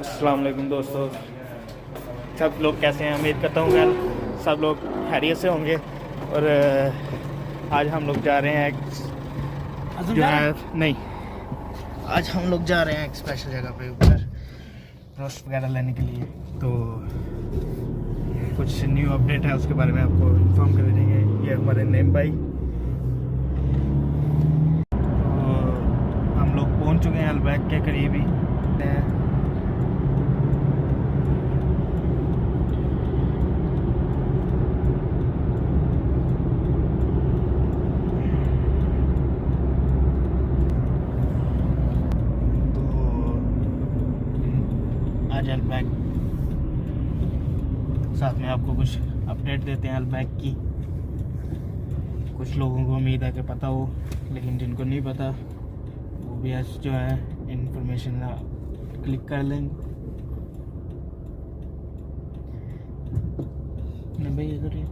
अस्सलाम वालेकुम दोस्तों, सब लोग कैसे हैं? उम्मीद करता हूँ कि सब लोग खैरियत से होंगे। और आज हम लोग जा रहे हैं जो है नहीं आज हम लोग जा रहे हैं एक स्पेशल जगह पे ऊपर रोस्ट वगैरह लेने के लिए। तो कुछ न्यू अपडेट है, उसके बारे में आपको इन्फॉर्म कर देंगे। ये हमारे नेम भाई, तो हम लोग पहुंच चुके हैं अलबैक के करीब ही। आज अलबैक साथ में आपको कुछ अपडेट देते हैं अलबैक की। कुछ लोगों को उम्मीद है कि पता हो, लेकिन जिनको नहीं पता वो भी आज जो है इंफॉर्मेशन क्लिक कर लेंगे। नहीं भाई इधर ही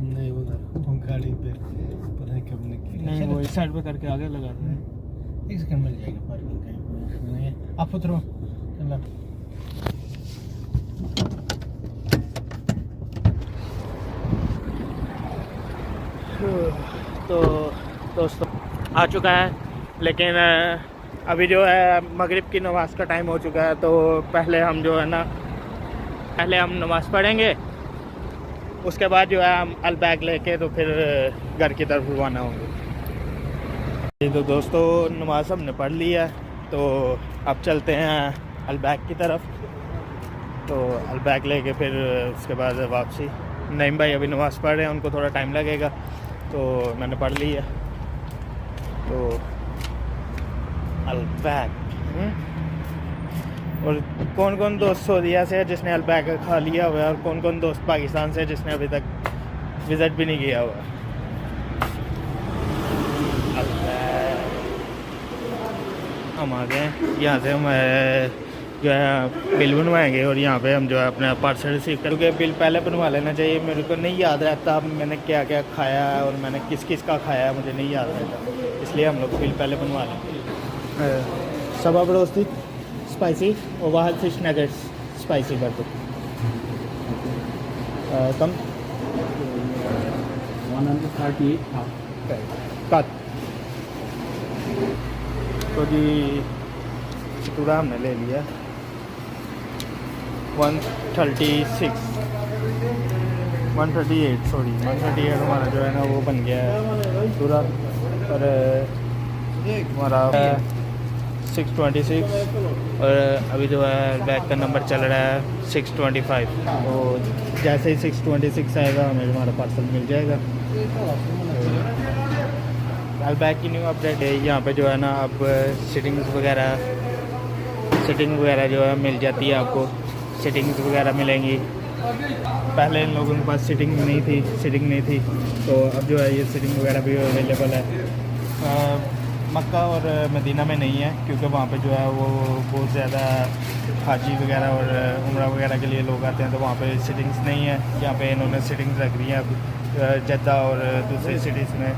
नहीं उधर गाड़ी पे पता नहीं कब निकली। नहीं, वो इस साइड पे करके आगे लगा दें। एक सेकंड मिल जाएगा पार्किंग कहीं। आप उतरो चलो। तो दोस्तों आ चुका है, लेकिन अभी जो है मगरिब की नमाज़ का टाइम हो चुका है। तो पहले हम जो है ना नमाज़ पढ़ेंगे, उसके बाद जो है हम अलबैक लेके तो फिर घर की तरफ रवाना होंगे। तो दोस्तों नमाज हमने पढ़ ली है, तो अब चलते हैं अलबैक की तरफ। तो अलबैक लेके फिर उसके बाद वापसी। नईम भाई अभी नमाज़ पढ़ रहे हैं, उनको थोड़ा टाइम लगेगा, तो मैंने पढ़ ली है। तो अलबैक और कौन कौन दोस्त सऊदीया से है जिसने अलबैक खा लिया हुआ है, और कौन कौन दोस्त पाकिस्तान से जिसने अभी तक विज़िट भी नहीं किया हुआ। हम आ गए, यहाँ से हम जो है बिल बनवाएंगे और यहाँ पे हम जो है अपना पार्सल रिसीव करेंगे। बिल पहले बनवा लेना चाहिए, मेरे को नहीं याद रहता मैंने क्या क्या खाया है और मैंने किस किस का खाया है, मुझे नहीं याद रहता, इसलिए हम लोग बिल पहले बनवा लेंगे। सबा बरोस्ती स्पाइसी और वाहद फिश नगेट्स स्पाइसी कर दो। कम 138 कट। तो जी पूरा हमने ले लिया 138 सॉरी 138 हमारा जो है ना वो बन गया है पूरा। और हमारा 626 और अभी जो है बैग का नंबर चल रहा है 625। तो जैसे ही 626 आएगा हमें हमारा पार्सल मिल जाएगा। अलबैक की न्यू अपडेट है, यहाँ पे जो है ना अब सिटिंग वगैरह जो है मिल जाती है आपको। सिटिंग्स वगैरह मिलेंगी। पहले इन लोगों के पास सिटिंग नहीं थी, तो अब जो है ये सिटिंग वगैरह भी अवेलेबल है। मक्का और मदीना में नहीं है, क्योंकि वहाँ पे जो है वो बहुत ज़्यादा हाजी वगैरह और उम्रा वगैरह के लिए लोग आते हैं, तो वहाँ पे सिटिंग्स नहीं है। यहाँ पे इन्होंने सिटिंग्स रख रही हैं अब जद्दा और दूसरी सिटीज़ में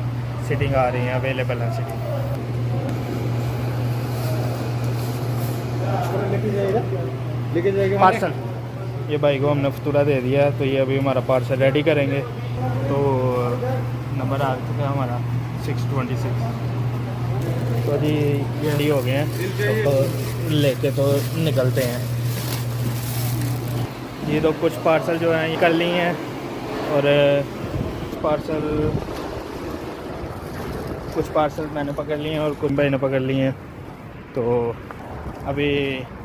सिटिंग आ रही हैं, अवेलेबल है सिटिंग। लेके जाएगा पार्सल ये भाई को हमने फतूरा दे दिया है, तो ये अभी हमारा पार्सल रेडी करेंगे। तो नंबर आ चुका है हमारा 626। तो जी रेडी हो गए हैं, तो लेके तो निकलते हैं। ये तो कुछ पार्सल जो हैं ये कर ली हैं, और कुछ पार्सल मैंने पकड़ लिए हैं और कुछ भाई ने पकड़ लिए हैं। तो अभी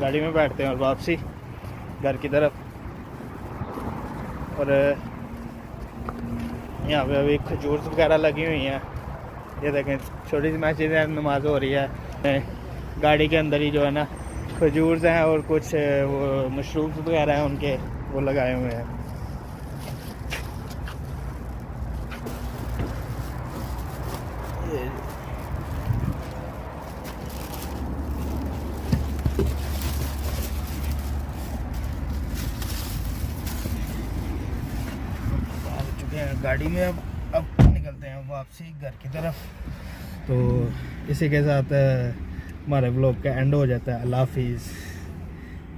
गाड़ी में बैठते हैं और वापसी घर की तरफ। और यहाँ पे अभी खजूर वगैरह लगी हुई हैं, ये देखें छोटी सी मस्जिद है, नमाज हो रही है। गाड़ी के अंदर ही जो है ना खजूर हैं और कुछ वो मशरूम वगैरह हैं उनके वो लगाए हुए हैं। गाड़ी में अब निकलते हैं वापसी घर की तरफ। तो इसी के साथ हमारे ब्लॉग का एंड हो जाता है। अल्लाह हाफिज़।